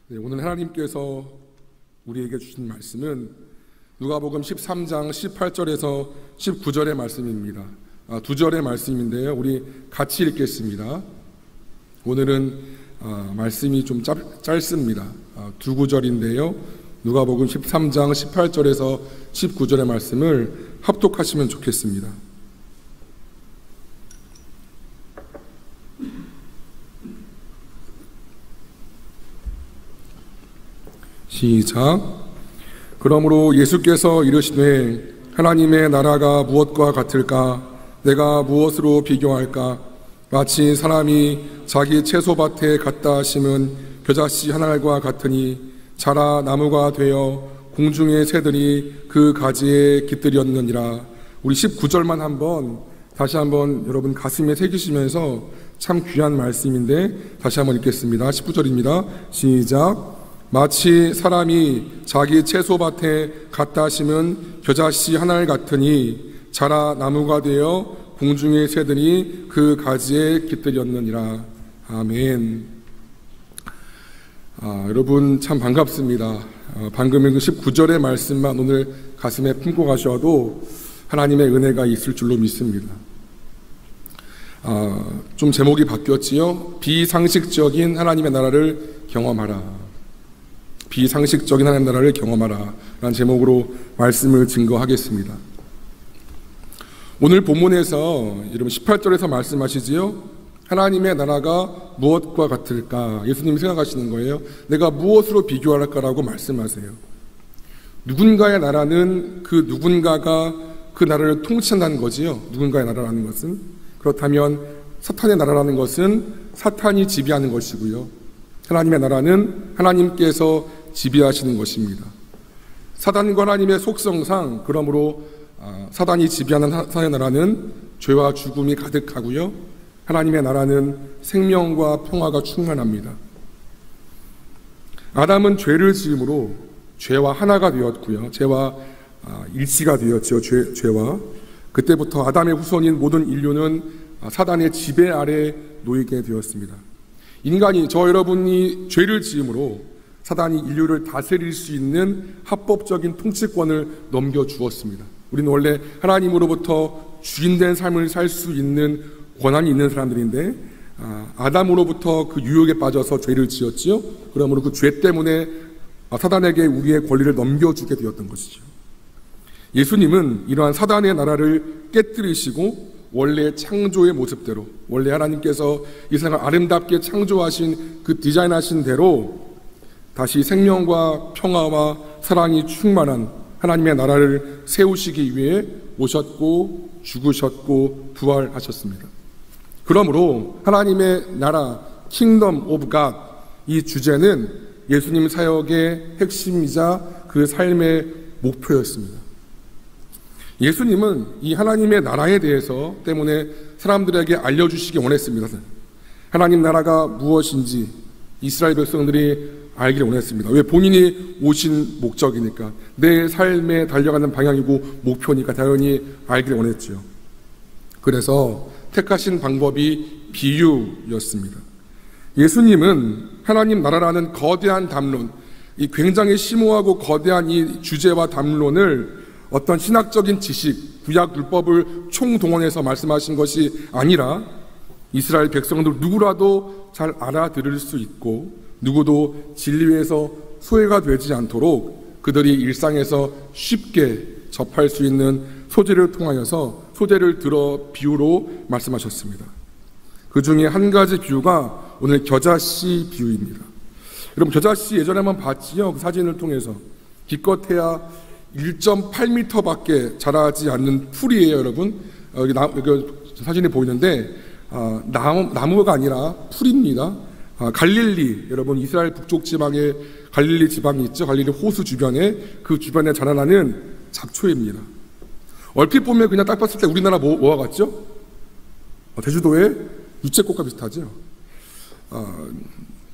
네, 오늘 하나님께서 우리에게 주신 말씀은 누가복음 13장 18절에서 19절의 말씀입니다. 두 절의 말씀인데요. 우리 같이 읽겠습니다. 오늘은 말씀이 좀 짧습니다. 두 구절인데요. 누가복음 13장 18절에서 19절의 말씀을 합독하시면 좋겠습니다. 시작. 그러므로 예수께서 이르시되 하나님의 나라가 무엇과 같을까? 내가 무엇으로 비교할까? 마치 사람이 자기 채소밭에 갖다 심은 겨자씨 한 알과 같으니 자라 나무가 되어 공중의 새들이 그 가지에 깃들였느니라. 우리 19절만 다시 한번 여러분 가슴에 새기시면서 참 귀한 말씀인데 다시 한번 읽겠습니다. 19절입니다. 시작. 마치 사람이 자기 채소밭에 갖다 심은 겨자씨 한 알 같으니 자라 나무가 되어 공중의 새들이 그 가지에 깃들였느니라. 아멘. 여러분 참 반갑습니다. 방금 읽은 19절의 말씀만 오늘 가슴에 품고 가셔도 하나님의 은혜가 있을 줄로 믿습니다. 좀 제목이 바뀌었지요. 비상식적인 하나님의 나라를 경험하라. 비상식적인 하나님의 나라를 경험하라 라는 제목으로 말씀을 증거하겠습니다. 오늘 본문에서 여러분 18절에서 말씀하시지요. 하나님의 나라가 무엇과 같을까? 예수님이 생각하시는 거예요. 내가 무엇으로 비교할까라고 말씀하세요. 누군가의 나라는 그 누군가가 그 나라를 통치한다는 거지요. 누군가의 나라라는 것은. 그렇다면 사탄의 나라라는 것은 사탄이 지배하는 것이고요. 하나님의 나라는 하나님께서 지배하시는 것입니다. 사단과 하나님의 속성상 그러므로 사단이 지배하는 사탄의 나라는 죄와 죽음이 가득하고요. 하나님의 나라는 생명과 평화가 충만합니다. 아담은 죄를 지음으로 죄와 하나가 되었고요. 죄와 일치가 되었죠. 죄와. 그때부터 아담의 후손인 모든 인류는 사단의 지배 아래 놓이게 되었습니다. 인간이 저 여러분이 죄를 지음으로 사단이 인류를 다스릴 수 있는 합법적인 통치권을 넘겨주었습니다. 우리는 원래 하나님으로부터 주인된 삶을 살 수 있는 권한이 있는 사람들인데 아담으로부터 그 유혹에 빠져서 죄를 지었지요. 그러므로 그 죄 때문에 사단에게 우리의 권리를 넘겨주게 되었던 것이죠. 예수님은 이러한 사단의 나라를 깨뜨리시고 원래 창조의 모습대로 원래 하나님께서 이 세상을 아름답게 창조하신 그 디자인하신 대로 다시 생명과 평화와 사랑이 충만한 하나님의 나라를 세우시기 위해 오셨고 죽으셨고 부활하셨습니다. 그러므로 하나님의 나라 킹덤 오브 갓 이 주제는 예수님 사역의 핵심이자 그 삶의 목표였습니다. 예수님은 이 하나님의 나라에 대해서 때문에 사람들에게 알려주시기 원했습니다. 하나님 나라가 무엇인지 이스라엘 백성들이 알기를 원했습니다. 왜? 본인이 오신 목적이니까, 내 삶에 달려가는 방향이고 목표니까 당연히 알기를 원했죠. 그래서 택하신 방법이 비유였습니다. 예수님은 하나님 나라라는 거대한 담론, 이 굉장히 심오하고 거대한 이 주제와 담론을 어떤 신학적인 지식, 구약 율법을 총동원해서 말씀하신 것이 아니라 이스라엘 백성들 누구라도 잘 알아들을 수 있고 누구도 진리에서 소외가 되지 않도록 그들이 일상에서 쉽게 접할 수 있는 소재를 통하여서 소재를 들어 비유로 말씀하셨습니다. 그 중에 한 가지 비유가 오늘 겨자씨 비유입니다. 여러분 겨자씨 예전에 한번 봤지요? 그 사진을 통해서 기껏해야 1.8m밖에 자라지 않는 풀이에요, 여러분. 여기 사진이 보이는데 나무가 아니라 풀입니다. 갈릴리, 여러분 이스라엘 북쪽 지방에 갈릴리 지방이 있죠. 갈릴리 호수 주변에 그 주변에 자라나는 잡초입니다. 얼핏 보면 그냥 딱 봤을 때 우리나라 뭐와 같죠? 제주도의 유채꽃과 비슷하죠.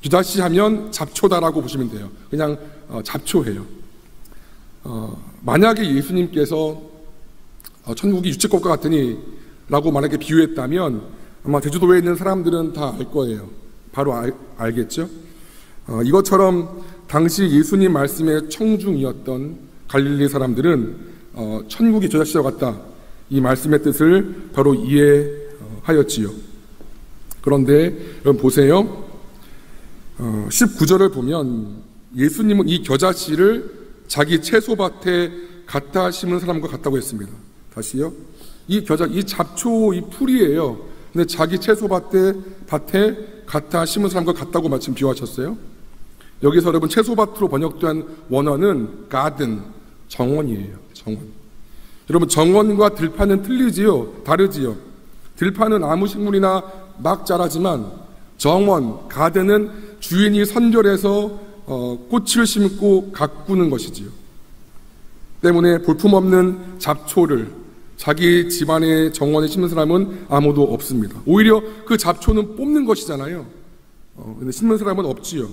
겨자씨 하면 잡초다라고 보시면 돼요. 그냥 잡초예요. 만약에 예수님께서 천국이 유채꽃과 같으니 라고 만약에 비유했다면 아마 제주도에 있는 사람들은 다 알 거예요. 바로 알겠죠? 이것처럼 당시 예수님 말씀의 청중이었던 갈릴리 사람들은 천국이 겨자씨와 같다, 이 말씀의 뜻을 바로 이해하였지요. 그런데 여러분 보세요. 19절을 보면 예수님은 이 겨자씨를 자기 채소밭에 갖다 심은 사람과 같다고 했습니다. 다시요. 이 잡초, 이 풀이에요. 근데 자기 채소밭에 갖다 심은 사람과 같다고 마침 비유하셨어요. 여기서 여러분 채소밭으로 번역된 원어는 가든, 정원이에요. 정원. 여러분 정원과 들판은 다르지요. 들판은 아무 식물이나 막 자라지만 정원, 가든은 주인이 선별해서 꽃을 심고 가꾸는 것이지요. 때문에 볼품없는 잡초를 자기 집안의 정원에 심는 사람은 아무도 없습니다. 오히려 그 잡초는 뽑는 것이잖아요. 근데 심는 사람은 없지요.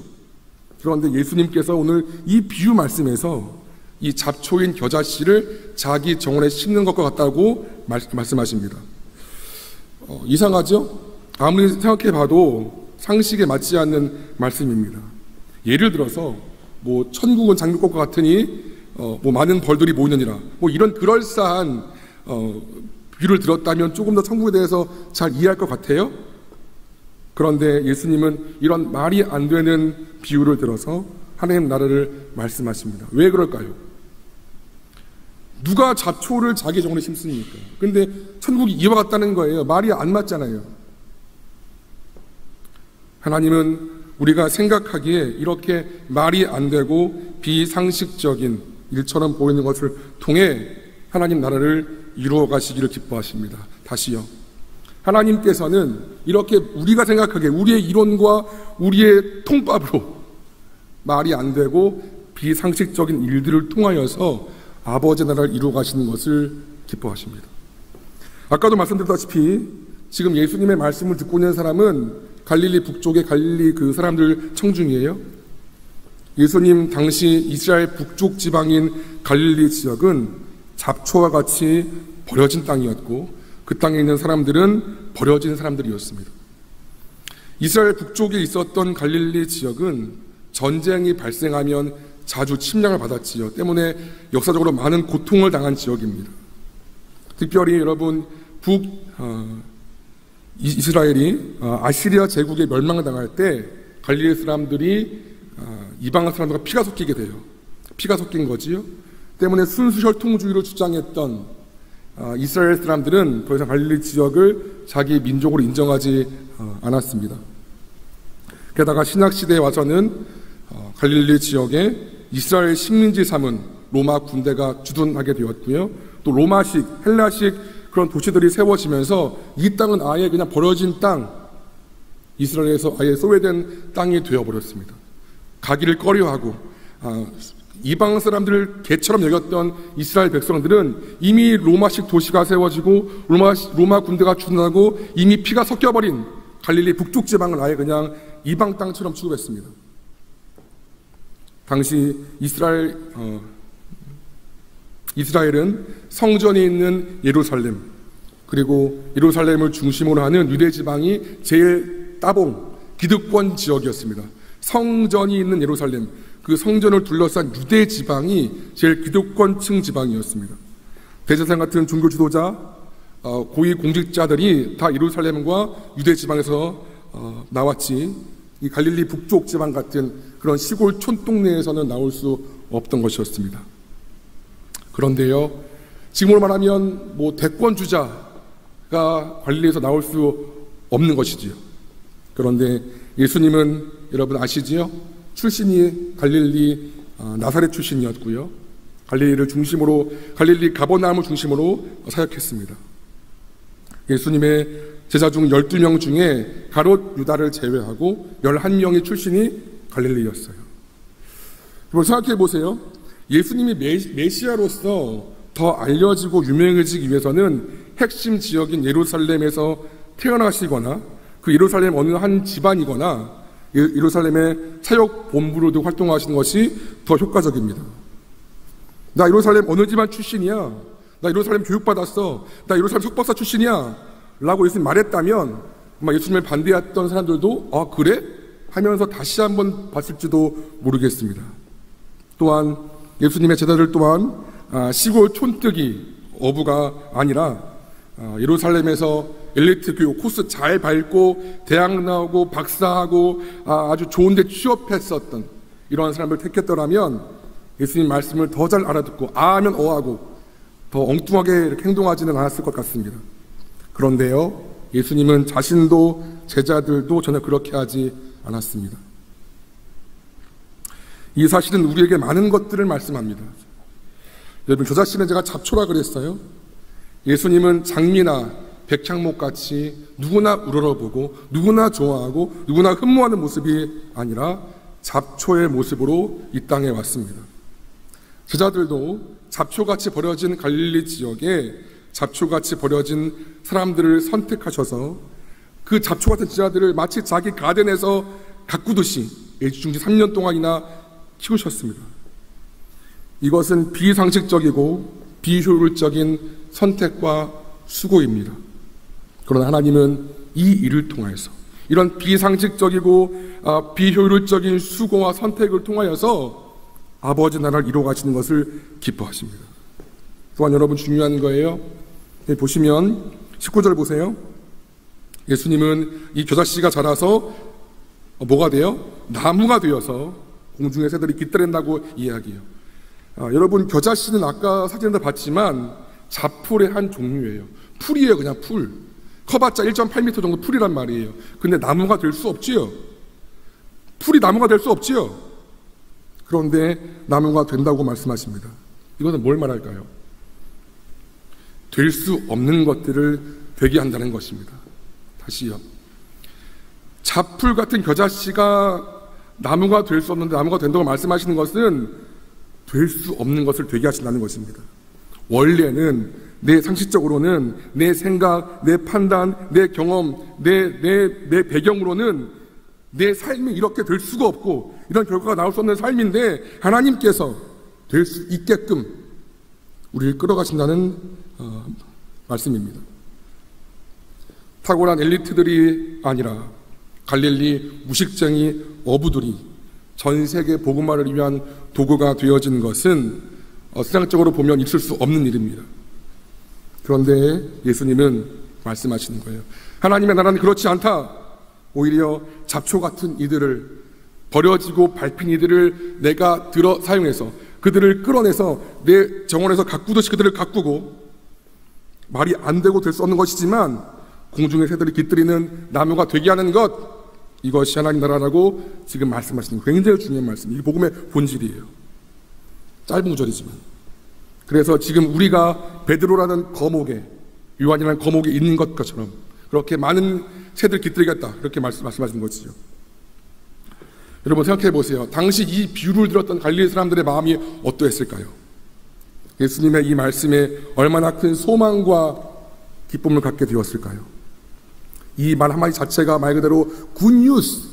그런데 예수님께서 오늘 이 비유 말씀에서 이 잡초인 겨자씨를 자기 정원에 심는 것과 같다고 말씀하십니다. 이상하죠? 아무리 생각해봐도 상식에 맞지 않는 말씀입니다. 예를 들어서 천국은 장미꽃과 같으니 많은 벌들이 모이느니라, 이런 그럴싸한 비유를 들었다면 조금 더 천국에 대해서 잘 이해할 것 같아요. 그런데 예수님은 이런 말이 안 되는 비유를 들어서 하나님 나라를 말씀하십니다. 왜 그럴까요? 누가 잡초를 자기 정원에 심습니까? 근데 천국이 이와 같다는 거예요. 말이 안 맞잖아요. 하나님은 우리가 생각하기에 이렇게 말이 안 되고 비상식적인 일처럼 보이는 것을 통해 하나님 나라를 이루어 가시기를 기뻐하십니다. 다시요. 하나님께서는 이렇게 우리가 생각하기에 우리의 이론과 우리의 통밥으로 말이 안 되고 비상식적인 일들을 통하여서 아버지 나라를 이루어 가시는 것을 기뻐하십니다. 아까도 말씀드렸다시피 지금 예수님의 말씀을 듣고 있는 사람은 갈릴리 북쪽의 갈릴리 그 사람들 청중이에요. 예수님 당시 이스라엘 북쪽 지방인 갈릴리 지역은 잡초와 같이 버려진 땅이었고 그 땅에 있는 사람들은 버려진 사람들이었습니다. 이스라엘 북쪽에 있었던 갈릴리 지역은 전쟁이 발생하면 자주 침략을 받았지요. 때문에 역사적으로 많은 고통을 당한 지역입니다. 특별히 여러분 이스라엘이 아시리아 제국에 멸망을 당할 때 갈릴리 사람들이 이방 사람들과 피가 섞이게 돼요. 피가 섞인 거지요. 때문에 순수 혈통주의를 주장했던 이스라엘 사람들은 더 이상 갈릴리 지역을 자기 민족으로 인정하지 않았습니다. 게다가 신약시대에 와서는 갈릴리 지역에 이스라엘 식민지 삼은 로마 군대가 주둔하게 되었고요. 또 로마식, 헬라식 그런 도시들이 세워지면서 이 땅은 아예 그냥 버려진 땅, 이스라엘에서 아예 소외된 땅이 되어버렸습니다. 가기를 꺼려하고 이방 사람들을 개처럼 여겼던 이스라엘 백성들은 이미 로마식 도시가 세워지고 로마 군대가 주둔하고 이미 피가 섞여버린 갈릴리 북쪽 지방을 아예 그냥 이방 땅처럼 취급했습니다. 당시 이스라엘은 성전이 있는 예루살렘, 그리고 예루살렘을 중심으로 하는 유대 지방이 제일 따봉 기득권 지역이었습니다. 성전이 있는 예루살렘, 그 성전을 둘러싼 유대 지방이 제일 기득권층 지방이었습니다. 대제사장 같은 종교 지도자, 고위 공직자들이 다 예루살렘과 유대 지방에서 나왔지, 이 갈릴리 북쪽 지방 같은 그런 시골 촌동네에서는 나올 수 없던 것이었습니다. 그런데요, 지금으로 말하면 대권 주자가 갈릴리에서 나올 수 없는 것이지요. 그런데 예수님은 여러분 아시지요? 출신이 갈릴리 나사렛 출신이었고요. 갈릴리를 중심으로, 갈릴리 가버나움을 중심으로 사역했습니다. 예수님의 제자 중 12명 중에 가롯 유다를 제외하고 11명의 출신이 갈릴리였어요. 여러분 생각해 보세요. 예수님이 메시아로서 더 알려지고 유명해지기 위해서는 핵심 지역인 예루살렘에서 태어나시거나 그 예루살렘 어느 한 집안이거나 예루살렘의 사역 본부로도 활동하시는 것이 더 효과적입니다. 나 예루살렘 어느 집안 출신이야, 나 예루살렘 교육받았어, 나 예루살렘 석박사 출신이야 라고 예수님 말했다면 아마 예수님을 반대했던 사람들도 그래? 하면서 다시 한번 봤을지도 모르겠습니다. 또한 예수님의 제자들 또한 시골 촌뜨기 어부가 아니라 예루살렘에서 엘리트 교육 코스 잘 밟고 대학 나오고 박사하고 아주 좋은 데 취업했었던 이러한 사람을 택했더라면 예수님 말씀을 더 잘 알아듣고 아면 어하고 더 엉뚱하게 이렇게 행동하지는 않았을 것 같습니다. 그런데요, 예수님은 자신도 제자들도 전혀 그렇게 하지 않았습니다. 이 사실은 우리에게 많은 것들을 말씀합니다. 여러분, 저 자신은 제가 잡초라 그랬어요. 예수님은 장미나 백향목같이 누구나 우러러보고 누구나 좋아하고 누구나 흠모하는 모습이 아니라 잡초의 모습으로 이 땅에 왔습니다. 제자들도 잡초같이 버려진 갈릴리 지역에 잡초같이 버려진 사람들을 선택하셔서 그 잡초같은 제자들을 마치 자기 가든에서 가꾸듯이 애지중지 3년 동안이나 키우셨습니다. 이것은 비상식적이고 비효율적인 선택과 수고입니다. 그러나 하나님은 이 일을 통하여서 이런 비상식적이고 비효율적인 수고와 선택을 통하여서 아버지 나라를 이루어 가시는 것을 기뻐하십니다. 또한 여러분 중요한 거예요. 보시면 19절 보세요. 예수님은 이 겨자씨가 자라서 뭐가 돼요? 나무가 되어서 공중의 새들이 깃들인다고 이야기해요. 여러분, 겨자씨는 아까 사진에서 봤지만 잡풀의 한 종류예요. 풀이에요. 그냥 풀. 커봤자 1.8m 정도 풀이란 말이에요. 근데 나무가 될 수 없지요. 풀이 나무가 될 수 없지요. 그런데 나무가 된다고 말씀하십니다. 이것은 뭘 말할까요? 될 수 없는 것들을 되게 한다는 것입니다. 다시요. 잡풀 같은 겨자씨가 나무가 될 수 없는데 나무가 된다고 말씀하시는 것은 될 수 없는 것을 되게 하신다는 것입니다. 원래는 내 상식적으로는 내 생각, 내 판단, 내 경험, 내 배경으로는 내 삶이 이렇게 될 수가 없고 이런 결과가 나올 수 없는 삶인데 하나님께서 될 수 있게끔 우리를 끌어가신다는 말씀입니다. 탁월한 엘리트들이 아니라 갈릴리 무식쟁이 어부들이 전 세계 복음화를 위한 도구가 되어진 것은 세상적으로 보면 있을 수 없는 일입니다. 그런데 예수님은 말씀하시는 거예요. 하나님의 나라는 그렇지 않다. 오히려 잡초 같은 이들을, 버려지고 밟힌 이들을 내가 들어 사용해서 그들을 끌어내서 내 정원에서 가꾸듯이 그들을 가꾸고, 말이 안 되고 될 수 없는 것이지만 공중의 새들이 깃들이는 나무가 되게 하는 것, 이것이 하나님 나라라고 지금 말씀하시는 굉장히 중요한 말씀. 이게 복음의 본질이에요. 짧은 구절이지만. 그래서 지금 우리가 베드로라는 거목에, 요한이라는 거목에 있는 것처럼 그렇게 많은 새들 깃들이겠다, 그렇게 말씀하시는 것이죠. 여러분 생각해 보세요. 당시 이 비유를 들었던 갈릴리 사람들의 마음이 어떠했을까요? 예수님의 이 말씀에 얼마나 큰 소망과 기쁨을 갖게 되었을까요? 이 말 한마디 자체가 말 그대로 굿뉴스,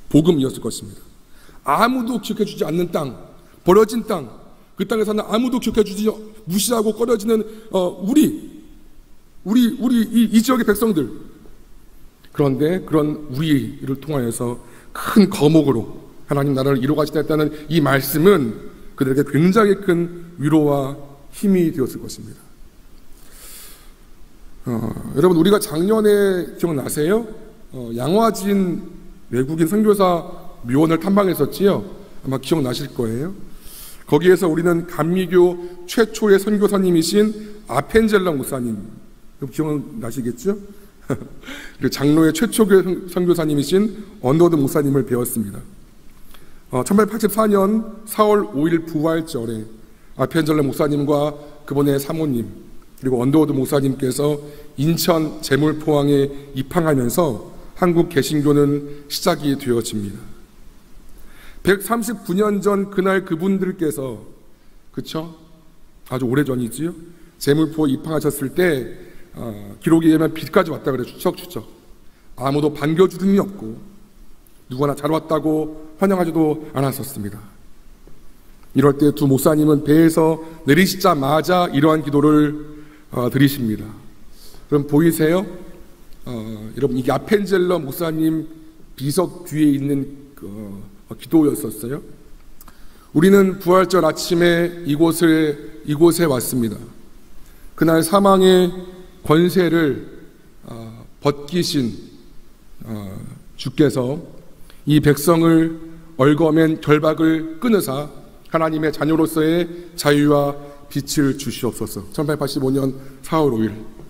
복음이었을 것입니다. 아무도 기억해주지 않는 땅, 버려진 땅, 그 땅에 사는 아무도 기억해주지, 무시하고 꺼려지는 우리 이 지역의 백성들. 그런데 그런 우리를 통하여서 큰 거목으로 하나님 나라를 이루어가시겠다는 이 말씀은 그들에게 굉장히 큰 위로와 힘이 되었을 것입니다. 여러분, 우리가 작년에 기억나세요? 양화진 외국인 선교사 묘원을 탐방했었지요? 아마 기억나실 거예요. 거기에서 우리는 감리교 최초의 선교사님이신 아펜젤러 목사님, 기억나시겠죠? 그리고 장로의 최초의 선교사님이신 언더드 목사님을 배웠습니다. 1884년 4월 5일 부활절에 아펜젤러 목사님과 그분의 사모님 그리고 언더우드 목사님께서 인천 제물포항에 입항하면서 한국 개신교는 시작이 되어집니다. 139년 전 그날 그분들께서, 그쵸? 아주 오래전이지요? 제물포 입항하셨을 때 기록에 의하면 비까지 왔다 그래. 추적추적. 아무도 반겨주는 이 없고 누구나 잘 왔다고 환영하지도 않았었습니다. 이럴 때 두 목사님은 배에서 내리시자마자 이러한 기도를 드리십니다. 그럼 보이세요? 여러분, 이게 아펜젤러 목사님 비석 뒤에 있는 기도였었어요. 우리는 부활절 아침에 이곳에 왔습니다. 그날 사망의 권세를 벗기신 주께서 이 백성을 얽어맨 결박을 끊으사 하나님의 자녀로서의 자유와 빛을 주시옵소서. 1885년 4월 5일.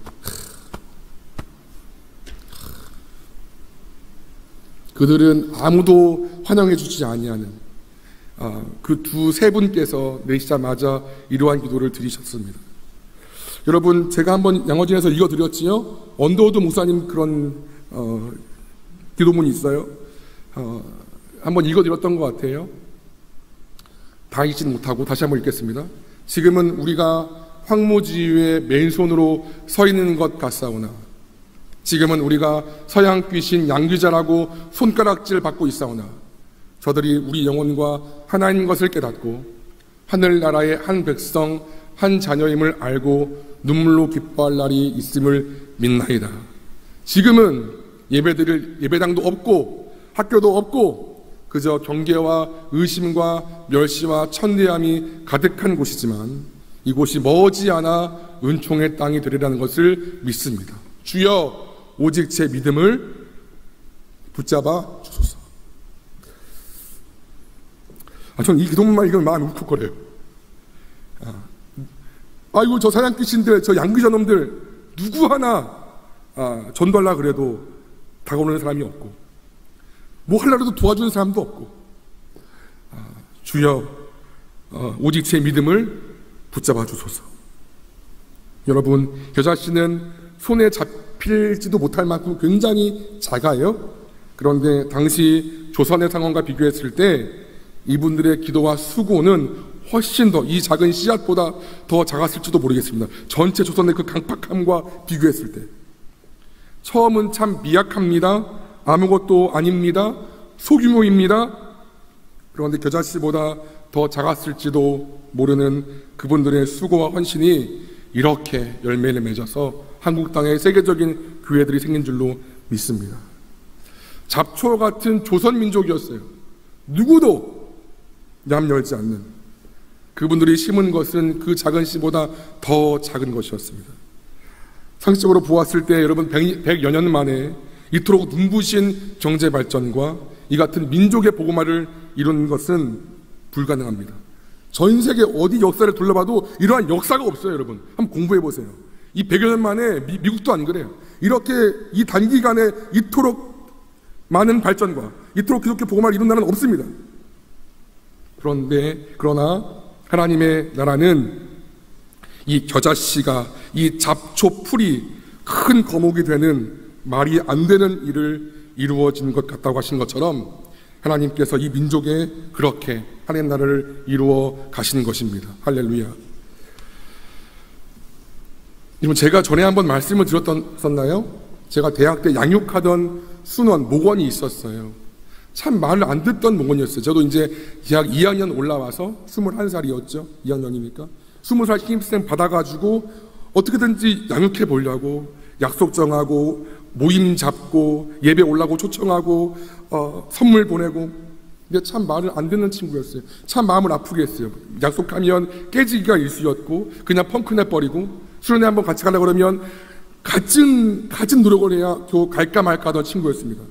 그들은 아무도 환영해 주지 아니하는 그 세 분께서 내시자마자 이러한 기도를 드리셨습니다. 여러분, 제가 한번 양어진에서 읽어드렸지요. 언더우드 목사님 그런 기도문이 있어요. 한번 읽어드렸던 것 같아요. 다 읽지는 못하고 다시 한번 읽겠습니다. 지금은 우리가 황무지위에 맨손으로 서 있는 것 같사오나 지금은 우리가 서양 귀신 양귀자라고 손가락질 받고 있사오나 저들이 우리 영혼과 하나인 것을 깨닫고 하늘나라의 한 백성 한 자녀임을 알고 눈물로 기뻐할 날이 있음을 믿나이다. 지금은 예배당도 없고 학교도 없고 그저 경계와 의심과 멸시와 천대함이 가득한 곳이지만 이곳이 머지않아 은총의 땅이 되리라는 것을 믿습니다. 주여 오직 제 믿음을 붙잡아 주소서. 저는 이 기도문만 읽으면 마음이 울컥거려요. 아이고 저 사냥귀신들, 저 양귀자 놈들 누구 하나 전도하려고 그래도 다가오는 사람이 없고 뭐 하려고 도와주는 사람도 없고 주여 오직 제 믿음을 붙잡아 주소서. 여러분, 겨자씨는 손에 잡힐지도 못할 만큼 굉장히 작아요. 그런데 당시 조선의 상황과 비교했을 때 이분들의 기도와 수고는 훨씬 더 이 작은 씨앗보다 더 작았을지도 모르겠습니다. 전체 조선의 그 강팍함과 비교했을 때 처음은 참 미약합니다. 아무것도 아닙니다. 소규모입니다. 그런데 겨자씨보다 더 작았을지도 모르는 그분들의 수고와 헌신이 이렇게 열매를 맺어서 한국 땅에 세계적인 교회들이 생긴 줄로 믿습니다. 잡초 같은 조선 민족이었어요. 누구도 얌 열지 않는 그분들이 심은 것은 그 작은 씨보다 더 작은 것이었습니다. 상식적으로 보았을 때 여러분 100여 년 만에 이토록 눈부신 경제 발전과 이 같은 민족의 복음화를 이룬 것은 불가능합니다. 전 세계 어디 역사를 둘러봐도 이러한 역사가 없어요. 여러분 한번 공부해 보세요. 이 100여 년 만에 미국도 안 그래요. 이렇게 이 단기간에 이토록 많은 발전과 이토록 기독교 복음화를 이룬 나라는 없습니다. 그러나 하나님의 나라는 이 겨자씨가 이 잡초 풀이 큰 거목이 되는 말이 안 되는 일을 이루어진 것 같다고 하신 것처럼 하나님께서 이 민족에 그렇게 하나님 나라를 이루어 가시는 것입니다. 할렐루야. 여러분, 제가 전에 한번 말씀을 드렸었나요? 제가 대학 때 양육하던 순원 목원이 있었어요. 참 말을 안 듣던 목원이었어요. 저도 이제 대학 2학년 올라와서 21살이었죠. 2학년이니까 20살 신입생 받아가지고 어떻게든지 양육해 보려고 약속 정하고 모임 잡고 예배 올라고 초청하고 선물 보내고. 근데 참 말을 안 듣는 친구였어요. 참 마음을 아프게 했어요. 약속하면 깨지기가 일쑤였고 그냥 펑크 내버리고 수련회 한번 같이 가려고 그러면 갖은 노력을 해야 겨우 갈까 말까 하던 친구였습니다.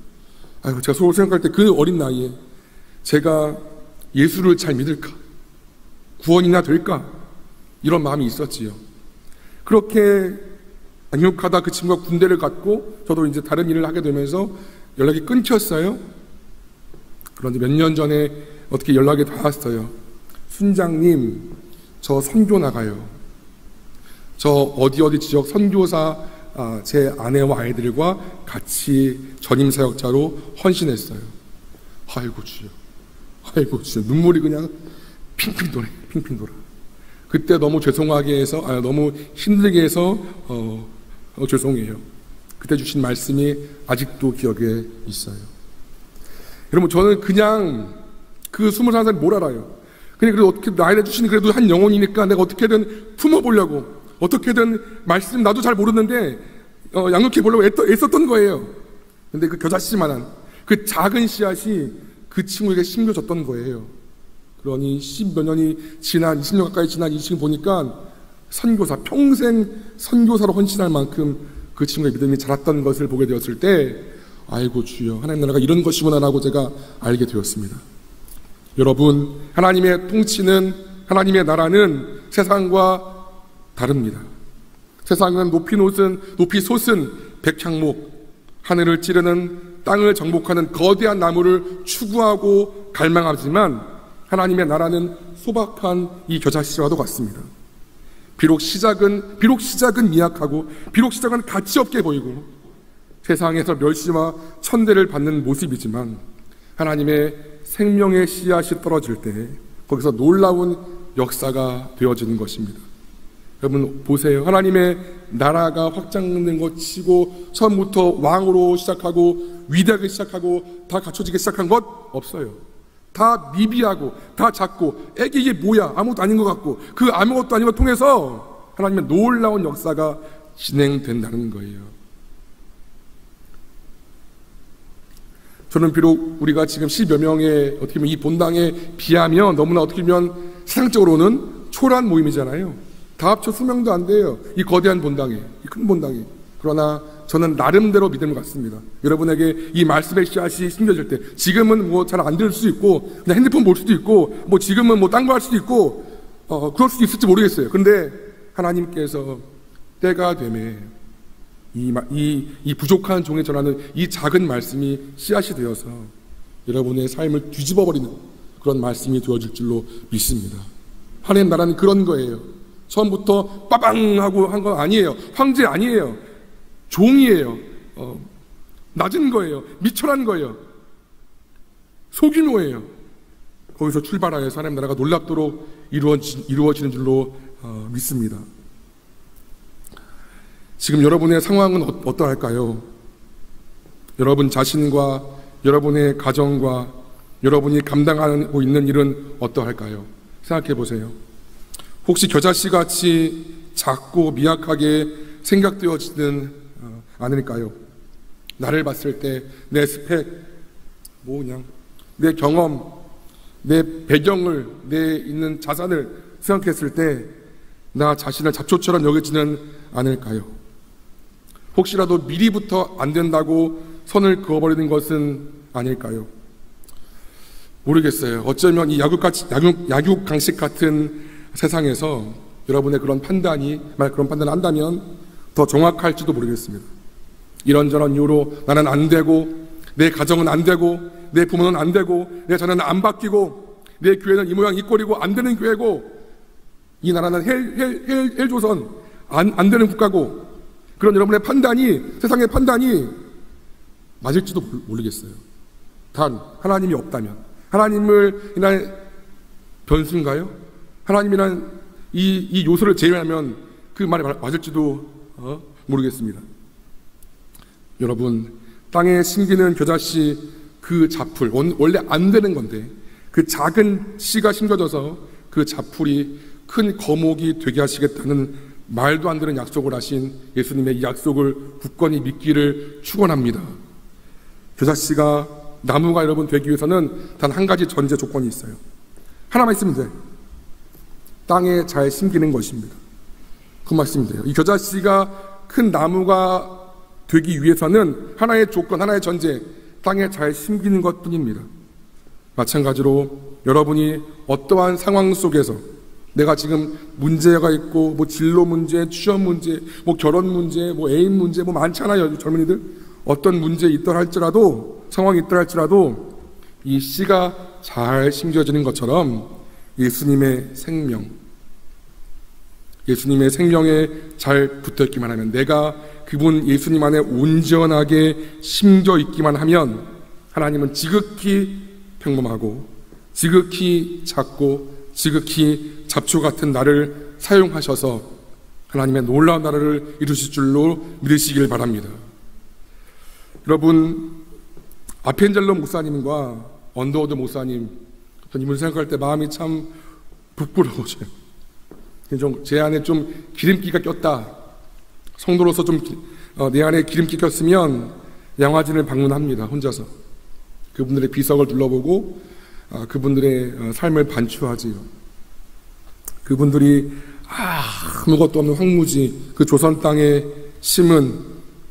아이고, 제가 서울 생각할 때 그 어린 나이에 제가 예수를 잘 믿을까? 구원이나 될까? 이런 마음이 있었지요. 그렇게 양육하다 그 친구가 군대를 갔고 저도 이제 다른 일을 하게 되면서 연락이 끊겼어요. 그런데 몇 년 전에 어떻게 연락이 닿았어요. 순장님, 저 선교 나가요. 저 어디 지역 선교사 제 아내와 아이들과 같이 전임 사역자로 헌신했어요. 아이고 주여, 아이고 주여, 눈물이 그냥 핑핑 돌아. 그때 너무 죄송하게 해서, 너무 힘들게 해서 죄송해요. 그때 주신 말씀이 아직도 기억에 있어요. 여러분, 저는 그냥 그 21살이 뭘 알아요. 그냥 그래도 어떻게 나이를 주시는 그래도 한 영혼이니까 내가 어떻게든 품어보려고, 어떻게든 말씀 나도 잘 모르는데 양육해 보려고 애썼던 거예요. 근데 그 겨자씨만한 그 작은 씨앗이 그 친구에게 심겨졌던 거예요. 그러니 10몇 년이 지난, 20년 가까이 지난 이 친구 보니까 선교사, 평생 선교사로 헌신할 만큼 그 친구의 믿음이 자랐던 것을 보게 되었을 때, 아이고 주여, 하나님 나라가 이런 것이구나라고 제가 알게 되었습니다. 여러분, 하나님의 통치는, 하나님의 나라는 세상과 다릅니다. 세상은 높이 솟은 백향목, 하늘을 찌르는, 땅을 정복하는 거대한 나무를 추구하고 갈망하지만, 하나님의 나라는 소박한 이 겨자씨와도 같습니다. 비록 시작은 미약하고, 비록 시작은 가치없게 보이고, 세상에서 멸시와 천대를 받는 모습이지만, 하나님의 생명의 씨앗이 떨어질 때 거기서 놀라운 역사가 되어지는 것입니다. 여러분 보세요. 하나님의 나라가 확장된 것 치고 처음부터 왕으로 시작하고 위대하게 시작하고 다 갖춰지게 시작한 것 없어요. 다 미비하고 다 작고 애기 이게 뭐야 아무것도 아닌 것 같고 그 아무것도 아닌 것 통해서 하나님의 놀라운 역사가 진행된다는 거예요. 저는 비록 우리가 지금 10여 명의 어떻게 보면 이 본당에 비하면 너무나 어떻게 보면 세상적으로는 초라한 모임이잖아요. 다 합쳐 수명도 안 돼요. 이 거대한 본당에, 이 큰 본당에. 그러나 저는 나름대로 믿음을 갖습니다. 여러분에게 이 말씀의 씨앗이 심겨질 때, 지금은 뭐 잘 안 들을 수도 있고, 그냥 핸드폰 볼 수도 있고, 뭐 지금은 뭐 딴 거 할 수도 있고, 그럴 수도 있을지 모르겠어요. 근데 하나님께서 때가 되매 이 부족한 종에 전하는 이 작은 말씀이 씨앗이 되어서 여러분의 삶을 뒤집어버리는 그런 말씀이 되어질 줄로 믿습니다. 하나님 나라는 그런 거예요. 처음부터 빠방 하고 한 건 아니에요. 황제 아니에요. 종이에요. 낮은 거예요. 미천한 거예요. 소규모예요. 거기서 출발하여서 하나님 나라가 놀랍도록 이루어지는 줄로 믿습니다. 지금 여러분의 상황은 어떠할까요? 여러분 자신과 여러분의 가정과 여러분이 감당하고 있는 일은 어떠할까요? 생각해 보세요. 혹시 겨자씨 같이 작고 미약하게 생각되어지는 않을까요? 나를 봤을 때 내 스펙, 내 경험, 내 배경을, 내 있는 자산을 생각했을 때 나 자신을 잡초처럼 여기지는 않을까요? 혹시라도 미리부터 안 된다고 선을 그어버리는 것은 아닐까요? 모르겠어요. 어쩌면 이 약육강식 같은 세상에서 여러분의 그런 판단을 한다면 더 정확할지도 모르겠습니다. 이런저런 이유로 나는 안 되고, 내 가정은 안 되고, 내 부모는 안 되고, 내 자녀는 안 바뀌고, 내 교회는 이 모양 이 꼴이고 안 되는 교회고, 이 나라는 헬조선 안 되는 국가고, 그런 여러분의 판단이, 세상의 판단이 맞을지도 모르겠어요. 단 하나님이 없다면, 하나님을 인한 변수인가요? 하나님이란 이 요소를 제외하면 그 말이 맞을지도 모르겠습니다. 여러분, 땅에 심기는 겨자씨 그 잡풀, 원래 안 되는 건데 그 작은 씨가 심겨져서 그 잡풀이 큰 거목이 되게 하시겠다는 말도 안 되는 약속을 하신 예수님의 이 약속을 굳건히 믿기를 축원합니다. 겨자씨가 나무가 여러분 되기 위해서는 단 한 가지 전제 조건이 있어요. 하나만 있으면 돼. 땅에 잘 심기는 것입니다. 그 말씀이 돼요. 이 겨자씨가 큰 나무가 되기 위해서는 하나의 조건, 하나의 전제, 땅에 잘 심기는 것뿐입니다. 마찬가지로 여러분이 어떠한 상황 속에서 내가 지금 문제가 있고, 뭐 진로 문제, 취업 문제, 뭐 결혼 문제, 뭐 애인 문제, 뭐 많잖아요, 젊은이들. 어떤 문제 있더라 할지라도, 상황이 있더라 할지라도, 이 씨가 잘 심겨지는 것처럼 예수님의 생명에 잘 붙어 있기만 하면, 내가 그분 예수님 안에 온전하게 심겨 있기만 하면, 하나님은 지극히 평범하고, 지극히 작고, 지극히 잡초 같은 나를 사용하셔서 하나님의 놀라운 나라를 이루실 줄로 믿으시길 바랍니다. 여러분, 아펜젤로 목사님과 언더우드 목사님, 전 이분을 생각할 때 마음이 참 부끄러워져요. 제 안에 좀 기름기가 꼈다, 성도로서 좀 내 안에 기름기 꼈으면 양화진을 방문합니다. 혼자서 그분들의 비석을 둘러보고 그분들의 삶을 반추하지요. 그분들이 아무것도 없는 황무지 그 조선 땅에 심은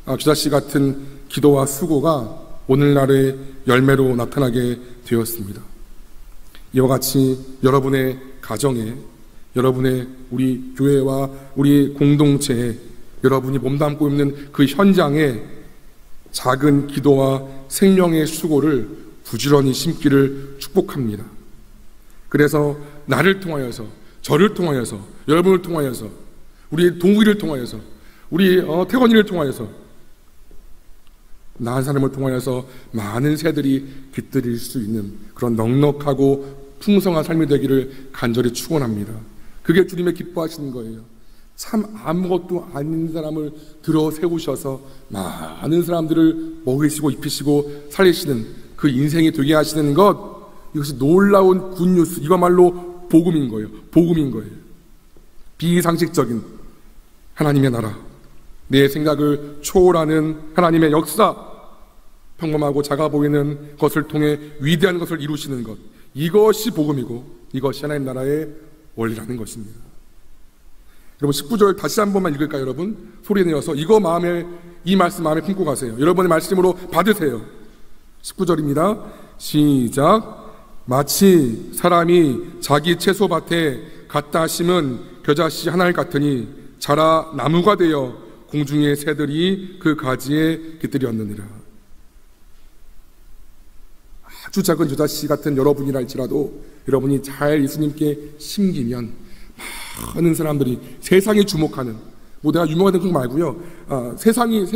규자씨 같은 기도와 수고가 오늘날의 열매로 나타나게 되었습니다. 이와 같이 여러분의 가정에, 여러분의 우리 교회와 우리 공동체에, 여러분이 몸담고 있는 그 현장에 작은 기도와 생명의 수고를 부지런히 심기를 축복합니다. 그래서 나를 통하여서, 저를 통하여서, 여러분을 통하여서, 우리 동욱이를 통하여서, 우리 태건이를 통하여서, 나 한 사람을 통하여서 많은 새들이 깃들일 수 있는 그런 넉넉하고 풍성한 삶이 되기를 간절히 축원합니다. 그게 주님의 기뻐하시는 거예요. 참 아무것도 아닌 사람을 들어 세우셔서 많은 사람들을 먹이시고 입히시고 살리시는 그 인생이 되게 하시는 것, 이것이 놀라운 굿뉴스, 이거말로 복음인 거예요. 복음인 거예요. 비상식적인 하나님의 나라, 내 생각을 초월하는 하나님의 역사, 평범하고 작아 보이는 것을 통해 위대한 것을 이루시는 것, 이것이 복음이고 이것이 하나님 나라의 원리라는 것입니다. 여러분 19절 다시 한 번만 읽을까요? 여러분 소리 내어서 이 말씀 마음에 품고 가세요. 여러분의 말씀으로 받으세요. 19절입니다. 시작. 마치 사람이 자기 채소밭에 갖다 심은 겨자씨 하나를 같으니 자라 나무가 되어 공중의 새들이 그 가지에 깃들였느니라. 아주 작은 겨자씨 같은 여러분이랄지라도 여러분이 잘 예수님께 심기면 많은 사람들이 세상이 주목하는, 내가 유명하던 그거 말고요, 세상이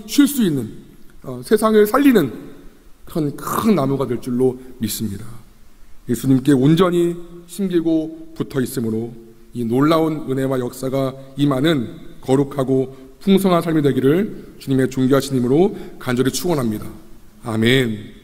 쉴 수 있는, 세상을 살리는 그런 큰 나무가 될 줄로 믿습니다. 예수님께 온전히 심기고 붙어 있으므로 이 놀라운 은혜와 역사가 임하는 거룩하고 풍성한 삶이 되기를 주님의 존귀하신 이름으로 간절히 축원합니다. 아멘.